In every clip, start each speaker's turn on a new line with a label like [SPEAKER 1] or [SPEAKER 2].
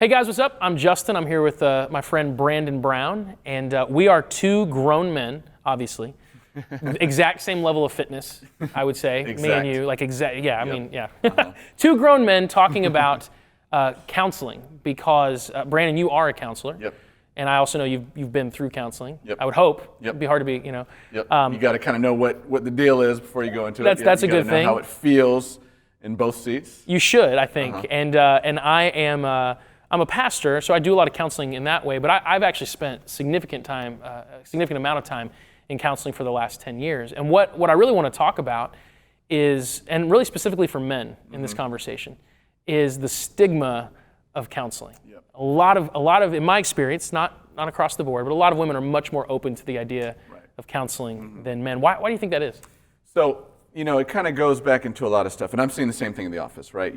[SPEAKER 1] Hey guys, what's up? I'm Justin. I'm here with my friend Brandon Brown, and we are two grown men, obviously. Exact same level of fitness, I would say.
[SPEAKER 2] Exact.
[SPEAKER 1] Me and you, like exact. Yeah, I
[SPEAKER 2] Yep.
[SPEAKER 1] mean, yeah. Two grown men talking about counseling, because Brandon, you are a counselor.
[SPEAKER 2] Yep.
[SPEAKER 1] And I also know you've been through counseling.
[SPEAKER 2] Yep.
[SPEAKER 1] I would hope.
[SPEAKER 2] Yep.
[SPEAKER 1] It'd be hard to be, you know.
[SPEAKER 2] Yep. You got to kind of know what the deal is before you go into it.
[SPEAKER 1] That's a good thing.
[SPEAKER 2] You got to know how it feels in both seats.
[SPEAKER 1] You should, I think. And I am. I'm a pastor, so I do a lot of counseling in that way. But I've actually spent significant amount of time in counseling for the last 10 years. And what I really want to talk about is, and really specifically for men in this conversation, is the stigma of counseling.
[SPEAKER 2] Yep.
[SPEAKER 1] A lot of, in my experience, not across the board, but a lot of women are much more open to the idea of counseling than men. Why do you think that is?
[SPEAKER 2] So, it kind of goes back into a lot of stuff. And I'm seeing the same thing in the office, right?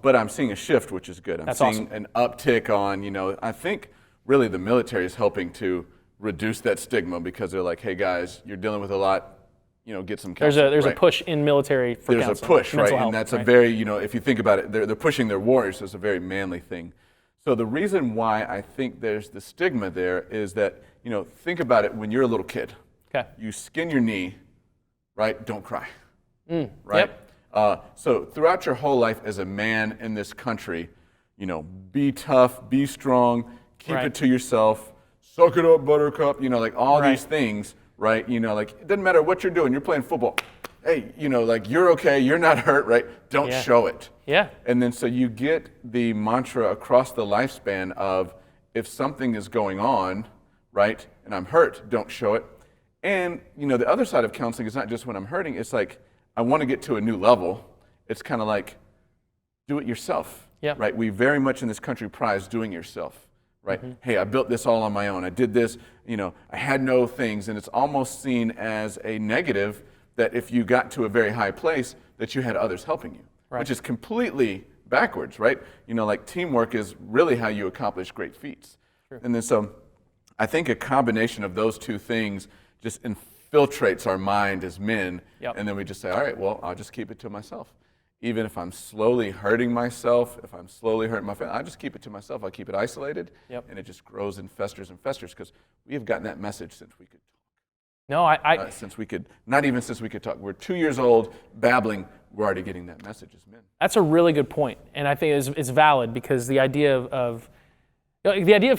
[SPEAKER 2] But I'm seeing a shift, which is good. I'm seeing an uptick on, I think really the military is helping to reduce that stigma, because they're like, hey guys, you're dealing with a lot, get some counseling.
[SPEAKER 1] There's a push in military for counseling.
[SPEAKER 2] There's a push, right?
[SPEAKER 1] Health,
[SPEAKER 2] and that's a very, if you think about it, they're pushing their warriors. It's a very manly thing. So the reason why I think there's the stigma there is that, think about it when you're a little kid.
[SPEAKER 1] Okay.
[SPEAKER 2] You skin your knee, right? Don't cry, right?
[SPEAKER 1] Yep.
[SPEAKER 2] So throughout your whole life as a man in this country, be tough, be strong, keep it to yourself, suck it up, buttercup, all these things, right? It doesn't matter what you're doing. You're playing football. Hey, you're okay. You're not hurt, right? Don't show it.
[SPEAKER 1] Yeah.
[SPEAKER 2] And then so you get the mantra across the lifespan of, if something is going on, right, and I'm hurt, don't show it. And, the other side of counseling is not just when I'm hurting. It's like, I want to get to a new level. It's kind of like, do it yourself, right? We very much in this country prize doing yourself, right? Hey, I built this all on my own. I did this, I had no things. And it's almost seen as a negative that if you got to a very high place, that you had others helping you, which is completely backwards, right? Teamwork is really how you accomplish great feats. True. And then so I think a combination of those two things just infiltrates our mind as men, and then we just say, all right, well, I'll just keep it to myself. Even if I'm slowly hurting myself, if I'm slowly hurting my family, I'll just keep it to myself. I'll keep it isolated, and it just grows and festers, because we have gotten that message since we could talk.
[SPEAKER 1] No,
[SPEAKER 2] since we could, not even since we could talk. We're 2 years old, babbling, we're already getting that message as men.
[SPEAKER 1] That's a really good point, and I think it's valid, because the idea of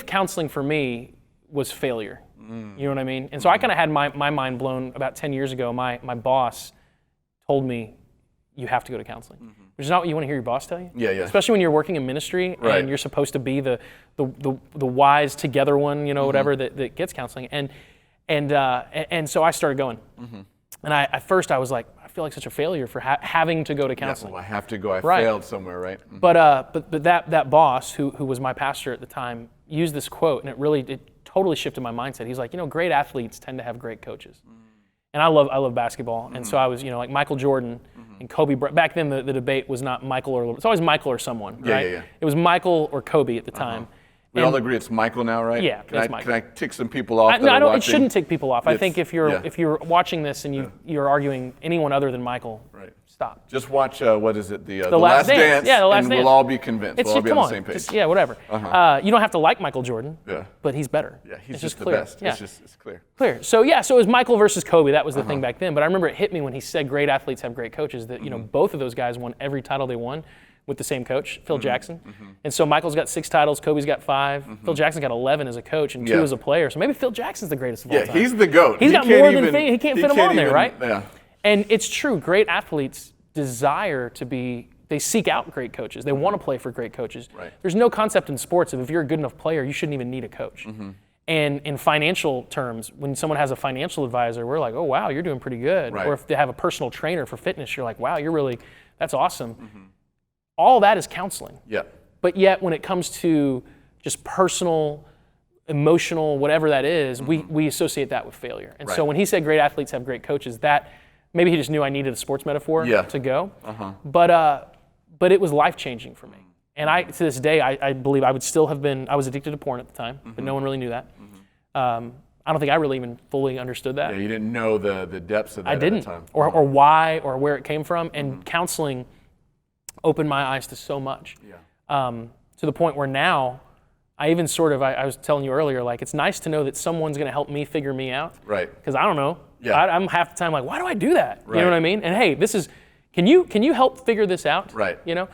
[SPEAKER 1] counseling for me was failure. You know what I mean? And so I kind of had my mind blown about 10 years ago. My boss told me, you have to go to counseling. Which is not what you want to hear your boss tell you.
[SPEAKER 2] Yeah.
[SPEAKER 1] Especially when you're working in ministry and you're supposed to be the wise together one, whatever that gets counseling. And so I started going. And at first I was like, I feel like such a failure for having to go to counseling.
[SPEAKER 2] Well, I have to go. I failed somewhere, right?
[SPEAKER 1] But that boss who was my pastor at the time used this quote, and it totally shifted my mindset. He's like, great athletes tend to have great coaches. And I love basketball. And so I was, like Michael Jordan and Kobe. Back then the debate was not Michael or, it's always Michael or someone, right?
[SPEAKER 2] Yeah.
[SPEAKER 1] It was Michael or Kobe at the time.
[SPEAKER 2] We all agree it's Michael now, right?
[SPEAKER 1] Yeah, it's Michael.
[SPEAKER 2] Can I tick some people off?
[SPEAKER 1] It shouldn't tick people off. I think if you're watching this and you're arguing anyone other than Michael, stop.
[SPEAKER 2] Just watch, what is it, the Last Dance.
[SPEAKER 1] Yeah, The Last Dance.
[SPEAKER 2] And we'll all be convinced. We'll all be on the same page.
[SPEAKER 1] Whatever. You don't have to like Michael Jordan, but he's better.
[SPEAKER 2] Yeah, he's
[SPEAKER 1] it's
[SPEAKER 2] just the
[SPEAKER 1] clear.
[SPEAKER 2] best.
[SPEAKER 1] Yeah.
[SPEAKER 2] It's clear.
[SPEAKER 1] Clear. So it was Michael versus Kobe. That was the thing back then. But I remember it hit me when he said great athletes have great coaches, that both of those guys won every title they won with the same coach, Phil Jackson. And so Michael's got 6 titles, Kobe's got 5. Phil Jackson's got 11 as a coach and 2 as a player. So maybe Phil Jackson's the greatest of all time.
[SPEAKER 2] Yeah, he's the GOAT.
[SPEAKER 1] He's got more than he can't fit him on there, right?
[SPEAKER 2] Yeah.
[SPEAKER 1] And it's true. Great athletes desire to be, they seek out great coaches. They want to play for great coaches.
[SPEAKER 2] Right.
[SPEAKER 1] There's no concept in sports of if you're a good enough player, you shouldn't even need a coach. And in financial terms, when someone has a financial advisor, we're like, oh, wow, you're doing pretty good.
[SPEAKER 2] Right.
[SPEAKER 1] Or if they have a personal trainer for fitness, you're like, wow, that's awesome. All that is counseling.
[SPEAKER 2] Yeah.
[SPEAKER 1] But yet when it comes to just personal, emotional, whatever that is, we associate that with failure. And so when he said great athletes have great coaches, that maybe he just knew I needed a sports metaphor to go. But it was life-changing for me. And to this day, I believe I would still have been, I was addicted to porn at the time, but no one really knew that. I don't think I really even fully understood that.
[SPEAKER 2] Yeah, you didn't know the depths of that
[SPEAKER 1] I didn't,
[SPEAKER 2] at the time.
[SPEAKER 1] or why, or where it came from. And counseling opened my eyes to so much. to the point where now I even I was telling you earlier, like it's nice to know that someone's going to help me figure me out.
[SPEAKER 2] Right.
[SPEAKER 1] Because I don't know.
[SPEAKER 2] Yeah.
[SPEAKER 1] I'm half the time like, why do I do that?
[SPEAKER 2] Right.
[SPEAKER 1] You know what I mean? And hey, can you help figure this out?
[SPEAKER 2] Right.
[SPEAKER 1] You know?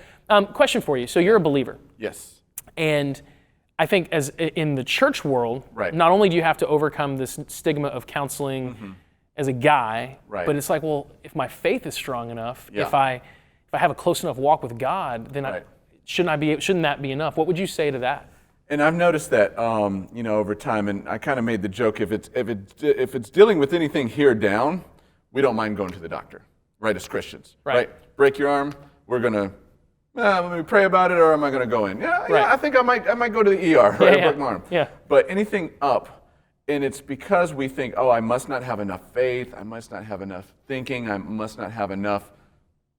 [SPEAKER 1] Question for you. So you're a believer.
[SPEAKER 2] Yes.
[SPEAKER 1] And I think as in the church world,
[SPEAKER 2] right.
[SPEAKER 1] not only do you have to overcome this stigma of counseling as a guy,
[SPEAKER 2] right.
[SPEAKER 1] but it's like, well, if my faith is strong enough,
[SPEAKER 2] yeah.
[SPEAKER 1] if I have a close enough walk with God, then
[SPEAKER 2] right.
[SPEAKER 1] shouldn't that be enough? What would you say to that?
[SPEAKER 2] And I've noticed that, over time, and I kind of made the joke, if it's dealing with anything here down, we don't mind going to the doctor, right, as Christians, right? Break your arm, we're going to, let me pray about it, or am I going to go in? Yeah, I think I might go to the ER, right, break my arm.
[SPEAKER 1] Yeah.
[SPEAKER 2] But anything up, and it's because we think, I must not have enough faith, I must not have enough thinking, I must not have enough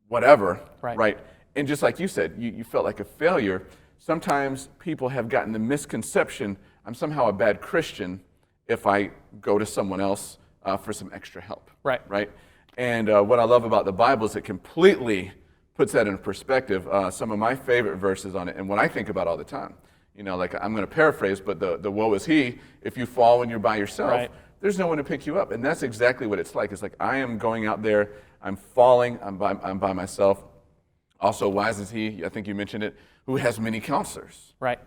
[SPEAKER 2] whatever, right? And just like you said, you felt like a failure. Sometimes people have gotten the misconception, I'm somehow a bad Christian if I go to someone else for some extra help. Right? And what I love about the Bible is it completely puts that in perspective. Some of my favorite verses on it, and what I think about all the time. Like I'm going to paraphrase, but the woe is he, if you fall when you're by yourself, there's no one to pick you up. And that's exactly what it's like. It's like I am going out there, I'm falling, I'm by myself. Also, wise is he, I think you mentioned it, who has many counselors. Right?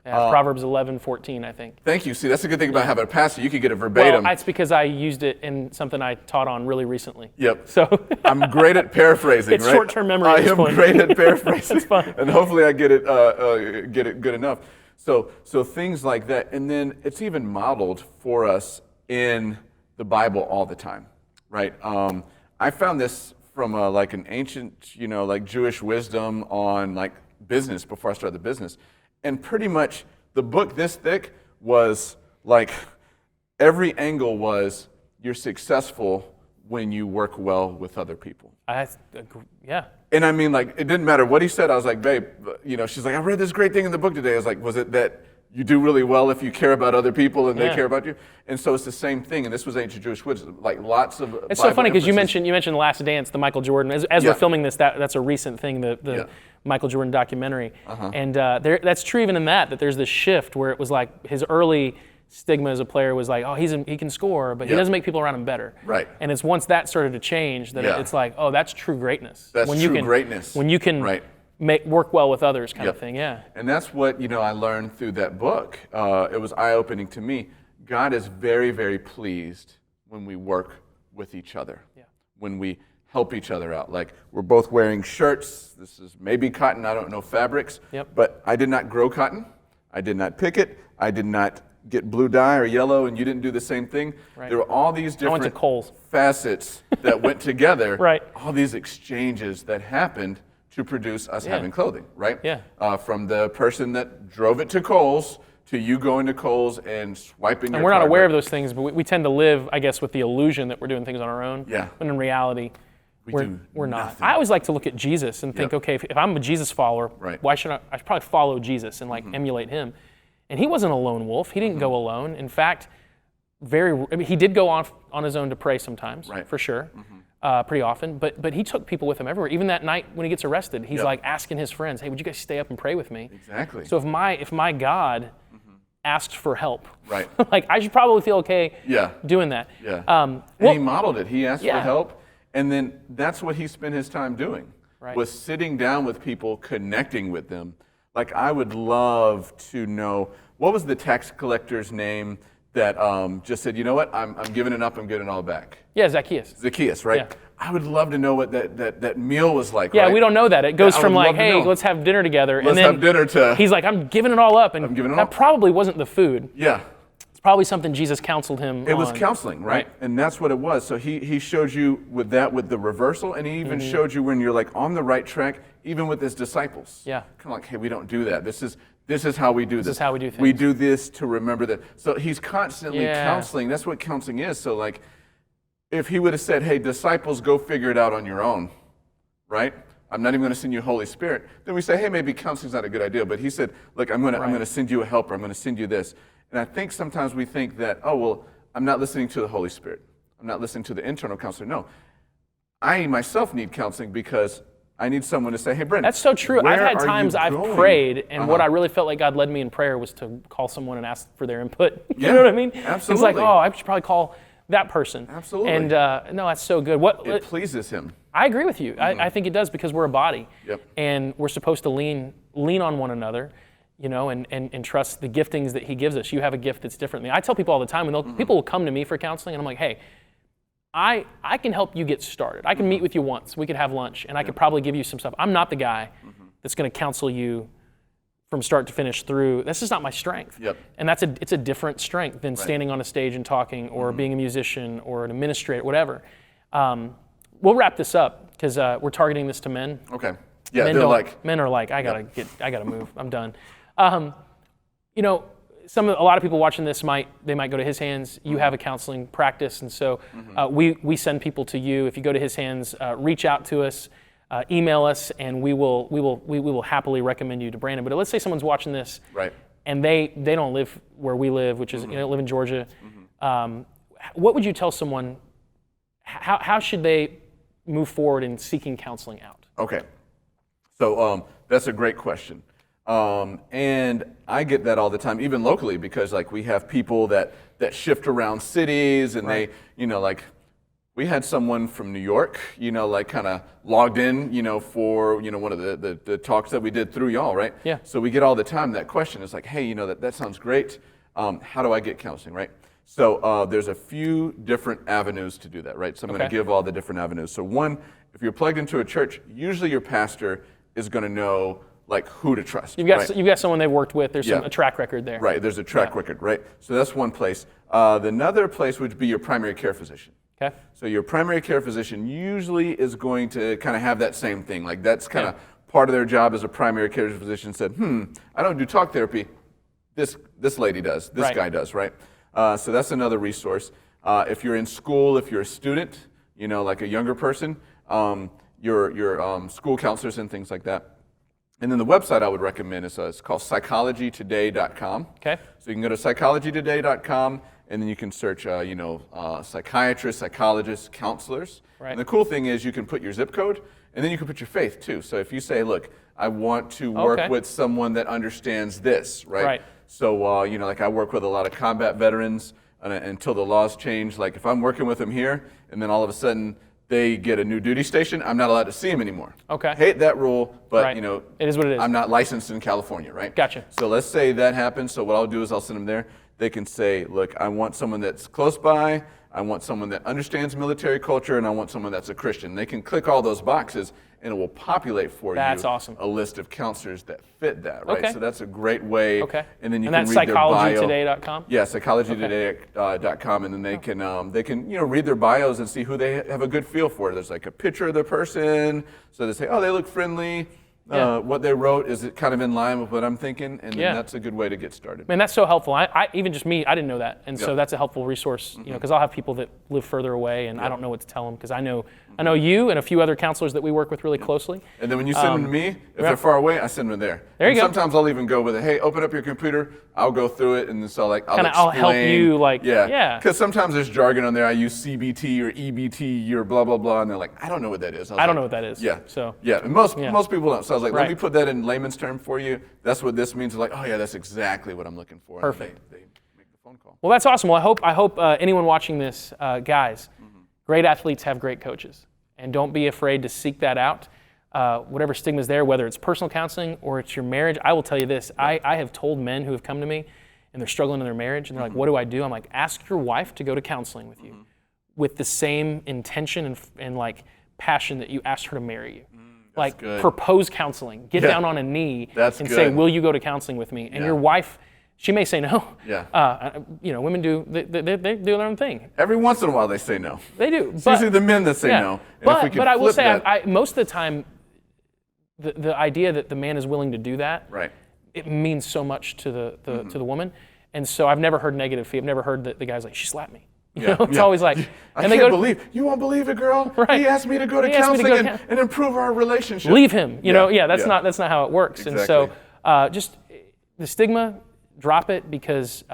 [SPEAKER 1] Yeah, Proverbs 11:14, I think.
[SPEAKER 2] Thank you. See, that's the good thing about having a pastor. You could get it verbatim.
[SPEAKER 1] Well, it's because I used it in something I taught on really recently.
[SPEAKER 2] Yep.
[SPEAKER 1] So
[SPEAKER 2] I'm great at paraphrasing,
[SPEAKER 1] it's
[SPEAKER 2] right?
[SPEAKER 1] short-term memory
[SPEAKER 2] I
[SPEAKER 1] at this
[SPEAKER 2] am
[SPEAKER 1] point.
[SPEAKER 2] great at paraphrasing.
[SPEAKER 1] That's fun.
[SPEAKER 2] And hopefully I get it good enough. So things like that. And then it's even modeled for us in the Bible all the time, right? I found this from like an ancient, like Jewish wisdom on like business before I started the business. And pretty much the book this thick was like every angle was you're successful when you work well with other people.
[SPEAKER 1] Yeah.
[SPEAKER 2] And I mean, like, it didn't matter what he said. I was like, babe, she's like, I read this great thing in the book today. I was like, was it that you do really well if you care about other people and they care about you? And so it's the same thing. And this was ancient Jewish wisdom, like lots of
[SPEAKER 1] It's
[SPEAKER 2] Bible
[SPEAKER 1] so funny because you
[SPEAKER 2] emphasis.
[SPEAKER 1] mentioned Last Dance, the Michael Jordan. As we're filming this, that's a recent thing, the Michael Jordan documentary. And that's true even in that there's this shift where it was like his early stigma as a player was like, he can score, but he doesn't make people around him better.
[SPEAKER 2] Right.
[SPEAKER 1] And it's once that started to change that it's like, that's true greatness.
[SPEAKER 2] That's greatness.
[SPEAKER 1] When you can work well with others kind of thing,
[SPEAKER 2] And that's what, I learned through that book. It was eye-opening to me. God is very, very pleased when we work with each other, when we help each other out. Like, we're both wearing shirts. This is maybe cotton, I don't know fabrics, but I did not grow cotton. I did not pick it. I did not get blue dye or yellow, and you didn't do the same thing. There were all these different facets that went together, all these exchanges that happened to produce us having clothing, right? From the person that drove it to Kohl's to you going to Kohl's and swiping
[SPEAKER 1] and we're not aware of those things, but we tend to live, I guess, with the illusion that we're doing things on our own. When in reality, we're not. I always like to look at Jesus and think, okay, if I'm a Jesus follower, why should I should probably follow Jesus and like emulate him. And he wasn't a lone wolf. He didn't go alone. In fact, he did go off on his own to pray sometimes, for sure, pretty often. But he took people with him everywhere. Even that night when he gets arrested, he's like asking his friends, "Hey, would you guys stay up and pray with me?"
[SPEAKER 2] Exactly.
[SPEAKER 1] So if my God asked for help, like I should probably feel okay doing that.
[SPEAKER 2] And he modeled it. He asked for help, and then that's what he spent his time doing. Was sitting down with people, connecting with them. Like, I would love to know, what was the tax collector's name that just said, you know what, I'm giving it up, I'm giving it all back?
[SPEAKER 1] Yeah, Zacchaeus.
[SPEAKER 2] Zacchaeus, right? Yeah. I would love to know what that meal was like.
[SPEAKER 1] Yeah, we don't know that. It goes from like, hey, let's have dinner together.
[SPEAKER 2] Let's have dinner to...
[SPEAKER 1] He's like, I'm giving it all up. And that probably wasn't the food.
[SPEAKER 2] Yeah.
[SPEAKER 1] It's probably something Jesus counseled him on.
[SPEAKER 2] It was counseling, right? And that's what it was. So he showed you with the reversal, and he even showed you when you're like on the right track, even with his disciples. Kind of like, hey, we don't do that. This is how we do this.
[SPEAKER 1] This is how we do things.
[SPEAKER 2] We do this to remember that. So he's constantly counseling. That's what counseling is. So like, if he would have said, hey, disciples, go figure it out on your own, right? I'm not even going to send you Holy Spirit. Then we say, hey, maybe counseling's not a good idea. But he said, look, I'm going to send you a helper. I'm going to send you this. And I think sometimes we think that, oh, well, I'm not listening to the Holy Spirit. I'm not listening to the internal counselor. No, I myself need counseling because I need someone to say, hey, Brent,
[SPEAKER 1] That's so true. I've
[SPEAKER 2] where
[SPEAKER 1] had
[SPEAKER 2] are
[SPEAKER 1] times
[SPEAKER 2] you
[SPEAKER 1] I've
[SPEAKER 2] going?
[SPEAKER 1] prayed, and what I really felt like God led me in prayer was to call someone and ask for their input. You
[SPEAKER 2] Yeah,
[SPEAKER 1] know what I mean?
[SPEAKER 2] absolutely.
[SPEAKER 1] It's like, oh, I should probably call that person.
[SPEAKER 2] Absolutely.
[SPEAKER 1] And no, that's so good.
[SPEAKER 2] It pleases him.
[SPEAKER 1] I agree with you. I think it does, because we're a body.
[SPEAKER 2] Yep.
[SPEAKER 1] And we're supposed to lean on one another, you know, and trust the giftings that he gives us. You have a gift that's different than me. I tell people all the time, when people will come to me for counseling, and I'm like, hey, I can help you get started. I can meet with you once. We could have lunch, and I could probably give you some stuff. I'm not the guy that's going to counsel you from start to finish through. That's just not my strength.
[SPEAKER 2] Yep.
[SPEAKER 1] And it's a different strength than standing on a stage and talking, or being a musician or an administrator, whatever. We'll wrap this up, because we're targeting this to men.
[SPEAKER 2] Okay. Yeah,
[SPEAKER 1] Men are like, I gotta move. I'm done. You know, a lot of people watching this might go to His Hands. You have a counseling practice, and so we send people to you. If you go to His Hands, reach out to us, email us, and we will happily recommend you to Brandon. But let's say someone's watching this,
[SPEAKER 2] right,
[SPEAKER 1] and they don't live where we live, which is live in Georgia. What would you tell someone? How should they move forward in seeking counseling out?
[SPEAKER 2] Okay, so that's a great question. And I get that all the time, even locally, because like we have people that shift around cities, and they, you know, like we had someone from New York, you know, like kind of logged in, you know, for, you know, one of the talks that we did through y'all, right?
[SPEAKER 1] Yeah.
[SPEAKER 2] So we get all the time that question. It's like, hey, you know, that sounds great. How do I get counseling, right? So there's a few different avenues to do that, right? So I'm going to give all the different avenues. So one, if you're plugged into a church, usually your pastor is going to know like who to trust.
[SPEAKER 1] You've got someone they've worked with. There's a track record there.
[SPEAKER 2] Right. There's a track record. Right. So that's one place. Another place would be your primary care physician.
[SPEAKER 1] Okay.
[SPEAKER 2] So your primary care physician usually is going to kind of have that same thing. Like that's kind of part of their job as a primary care physician. Said, I don't do talk therapy. This lady does. This guy does. Right. So that's another resource. If you're in school, if you're a student, you know, like a younger person, your school counselors and things like that. And then the website I would recommend is it's called psychologytoday.com.
[SPEAKER 1] Okay.
[SPEAKER 2] So you can go to psychologytoday.com, and then you can search, psychiatrists, psychologists, counselors.
[SPEAKER 1] Right.
[SPEAKER 2] And the cool thing is you can put your zip code, and then you can put your faith too. So if you say, look, I want to work with someone that understands this, right?
[SPEAKER 1] Right.
[SPEAKER 2] So, like I work with a lot of combat veterans until the laws change. Like if I'm working with them here, and then all of a sudden they get a new duty station, I'm not allowed to see them anymore.
[SPEAKER 1] Okay.
[SPEAKER 2] Hate that rule, but
[SPEAKER 1] it is what it is.
[SPEAKER 2] I'm not licensed in California, right?
[SPEAKER 1] Gotcha.
[SPEAKER 2] So let's say that happens. So what I'll do is I'll send them there. They can say, look, I want someone that's close by, I want someone that understands military culture, and I want someone that's a Christian. They can click all those boxes, and it will populate for
[SPEAKER 1] That's
[SPEAKER 2] you
[SPEAKER 1] awesome.
[SPEAKER 2] a list of counselors that fit that, right?
[SPEAKER 1] Okay.
[SPEAKER 2] So that's a great way.
[SPEAKER 1] Okay.
[SPEAKER 2] And then you
[SPEAKER 1] and
[SPEAKER 2] can
[SPEAKER 1] that's
[SPEAKER 2] read their bio.
[SPEAKER 1] psychologytoday.com?
[SPEAKER 2] Yeah, psychologytoday.com, and then they can read their bios and see who they have a good feel for. There's like a picture of the person, so they say, oh, they look friendly. What they wrote, is it kind of in line with what I'm thinking? And then that's a good way to get started.
[SPEAKER 1] Man, that's so helpful. I even just me, I didn't know that, and so that's a helpful resource. You know, because I'll have people that live further away, and I don't know what to tell them, because I know you and a few other counselors that we work with really closely.
[SPEAKER 2] And then when you send them to me, if they're far away, I send them there.
[SPEAKER 1] There you go.
[SPEAKER 2] Sometimes I'll even go with it. Hey, open up your computer. I'll go through it, and so like I'll explain.
[SPEAKER 1] I'll help you.
[SPEAKER 2] Because sometimes there's jargon on there. I use CBT or EBT or blah blah blah, and they're like, I don't know what that is.
[SPEAKER 1] I don't know what that is.
[SPEAKER 2] Yeah.
[SPEAKER 1] So
[SPEAKER 2] and most people don't. So I was like, let
[SPEAKER 1] Right.
[SPEAKER 2] me put that in layman's term for you. That's what this means. Like, oh yeah, that's exactly what I'm looking for.
[SPEAKER 1] Perfect.
[SPEAKER 2] And they make the phone call.
[SPEAKER 1] Well, that's awesome. Well, I hope anyone watching this, guys, great athletes have great coaches, and don't be afraid to seek that out. Whatever stigma's there, whether it's personal counseling or it's your marriage, I will tell you this. I have told men who have come to me and they're struggling in their marriage, and they're like, what do I do? I'm like, ask your wife to go to counseling with you with the same intention and like passion that you asked her to marry you. Like
[SPEAKER 2] good.
[SPEAKER 1] Propose counseling. Get down on a knee and say, will you go to counseling with me? And your wife, she may say no.
[SPEAKER 2] Yeah.
[SPEAKER 1] Women do, they do their own thing.
[SPEAKER 2] Every once in a while they say no.
[SPEAKER 1] They do.
[SPEAKER 2] It's usually the men that say no. And if we could
[SPEAKER 1] but I will
[SPEAKER 2] flip
[SPEAKER 1] say,
[SPEAKER 2] that,
[SPEAKER 1] most of the time, the idea that the man is willing to do that,
[SPEAKER 2] right.
[SPEAKER 1] it means so much to the woman. And so I've never heard negative feedback. I've never heard that the guy's like, she slapped me. It's always like,
[SPEAKER 2] you won't believe it, girl.
[SPEAKER 1] Right.
[SPEAKER 2] He asked me to go to counseling and improve our relationship.
[SPEAKER 1] Leave him. That's not how it works.
[SPEAKER 2] Exactly.
[SPEAKER 1] And so just the stigma, drop it, because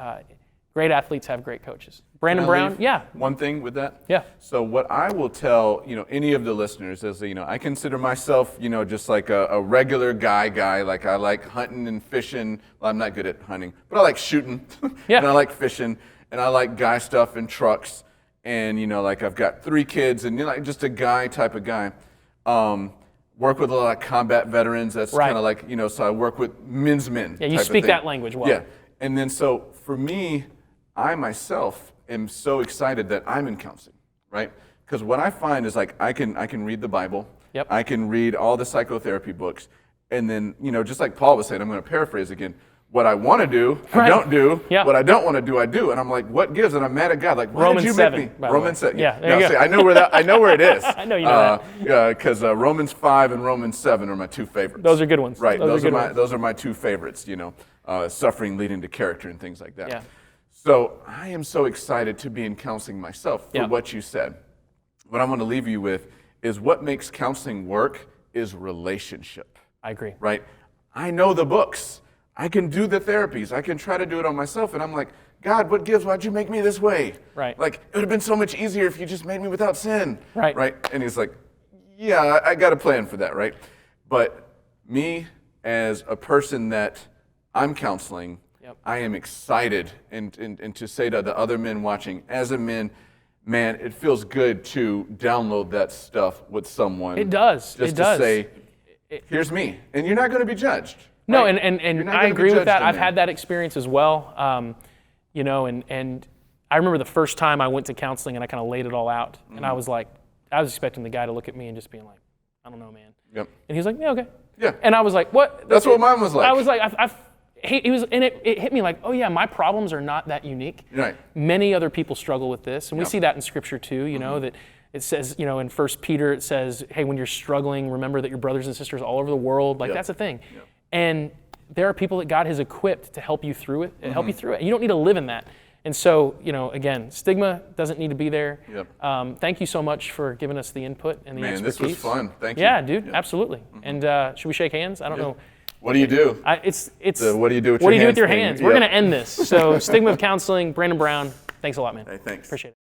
[SPEAKER 1] great athletes have great coaches. Brandon
[SPEAKER 2] Can I
[SPEAKER 1] Brown,
[SPEAKER 2] leave
[SPEAKER 1] yeah.
[SPEAKER 2] One thing with that?
[SPEAKER 1] Yeah.
[SPEAKER 2] So what I will tell, any of the listeners is, I consider myself, just like a regular guy. Like I like hunting and fishing. Well, I'm not good at hunting, but I like shooting.
[SPEAKER 1] Yeah.
[SPEAKER 2] And I like fishing, and I like guy stuff and trucks. And, like I've got 3 kids, and like just a guy type of guy. Work with a lot of combat veterans. That's
[SPEAKER 1] Right.
[SPEAKER 2] kind of like, so I work with men's men.
[SPEAKER 1] Yeah, you
[SPEAKER 2] type of
[SPEAKER 1] speak
[SPEAKER 2] thing.
[SPEAKER 1] that language well.
[SPEAKER 2] Yeah. And then so for me, I myself am so excited that I'm in counseling, right? Because what I find is like I can read the Bible.
[SPEAKER 1] Yep.
[SPEAKER 2] I can read all the psychotherapy books. And then, just like Paul was saying, I'm going to paraphrase again. What I want to do, I
[SPEAKER 1] Right.
[SPEAKER 2] don't do.
[SPEAKER 1] Yeah.
[SPEAKER 2] What I don't want to do, I do. And I'm like, what gives? And I'm mad at God. Like, why
[SPEAKER 1] Romans
[SPEAKER 2] did you
[SPEAKER 1] 7,
[SPEAKER 2] make me?
[SPEAKER 1] by the
[SPEAKER 2] Romans
[SPEAKER 1] way.
[SPEAKER 2] 7.
[SPEAKER 1] Yeah, there you go.
[SPEAKER 2] See, I know where it is.
[SPEAKER 1] I know you know
[SPEAKER 2] that. Because Romans 5 and Romans 7 are my 2 favorites.
[SPEAKER 1] Those are good ones.
[SPEAKER 2] Right.
[SPEAKER 1] Those are good ones.
[SPEAKER 2] Those are my 2 favorites. Suffering leading to character and things like that.
[SPEAKER 1] Yeah.
[SPEAKER 2] So I am so excited to be in counseling myself for
[SPEAKER 1] Yeah.
[SPEAKER 2] what you said. What I want to leave you with is what makes counseling work is relationship.
[SPEAKER 1] I agree.
[SPEAKER 2] Right? I know the books. I can do the therapies. I can try to do it on myself. And I'm like, God, what gives? Why'd you make me this way?
[SPEAKER 1] Right.
[SPEAKER 2] Like, it would have been so much easier if you just made me without sin.
[SPEAKER 1] Right.
[SPEAKER 2] Right? And he's like, yeah, I got a plan for that, right? But me, as a person that I'm counseling,
[SPEAKER 1] Yep.
[SPEAKER 2] I am excited and to say to the other men watching, as a man, it feels good to download that stuff with someone.
[SPEAKER 1] It does.
[SPEAKER 2] Just
[SPEAKER 1] It
[SPEAKER 2] to
[SPEAKER 1] does.
[SPEAKER 2] say, here's me. And you're not going to be judged.
[SPEAKER 1] No,
[SPEAKER 2] right?
[SPEAKER 1] and
[SPEAKER 2] You're not
[SPEAKER 1] I
[SPEAKER 2] gonna be
[SPEAKER 1] agree with
[SPEAKER 2] judged
[SPEAKER 1] that.
[SPEAKER 2] in
[SPEAKER 1] I've
[SPEAKER 2] there.
[SPEAKER 1] had that experience as well. And I remember the first time I went to counseling and I kind of laid it all out. And I was like, I was expecting the guy to look at me and just being like, I don't know, man.
[SPEAKER 2] Yep.
[SPEAKER 1] And he was like, yeah, okay.
[SPEAKER 2] Yeah.
[SPEAKER 1] And I was like, what?
[SPEAKER 2] That's what mine was like.
[SPEAKER 1] I was like, he was, and it hit me like, oh yeah, my problems are not that unique.
[SPEAKER 2] Right.
[SPEAKER 1] Many other people struggle with this, and we
[SPEAKER 2] Yep.
[SPEAKER 1] see that in Scripture too. That it says, in 1 Peter, it says, hey, when you're struggling, remember that your brothers and sisters all over the world, like
[SPEAKER 2] Yep.
[SPEAKER 1] that's a thing.
[SPEAKER 2] Yep.
[SPEAKER 1] And there are people that God has equipped to help you through it, and help you through it. And you don't need to live in that. And so, again, stigma doesn't need to be there.
[SPEAKER 2] Yep.
[SPEAKER 1] Thank you so much for giving us the input and the
[SPEAKER 2] Man,
[SPEAKER 1] expertise.
[SPEAKER 2] this was fun. Thank you.
[SPEAKER 1] Yeah, dude,
[SPEAKER 2] Yep.
[SPEAKER 1] absolutely. And should we shake hands? I don't know.
[SPEAKER 2] What do you do?
[SPEAKER 1] It's
[SPEAKER 2] what do you do with
[SPEAKER 1] what
[SPEAKER 2] your
[SPEAKER 1] do you do with
[SPEAKER 2] hands
[SPEAKER 1] your
[SPEAKER 2] thing.
[SPEAKER 1] hands? We're
[SPEAKER 2] Yep.
[SPEAKER 1] going to end this. So Stigma of Counseling, Brandon Brown, thanks a lot, man.
[SPEAKER 2] Hey, thanks.
[SPEAKER 1] Appreciate it.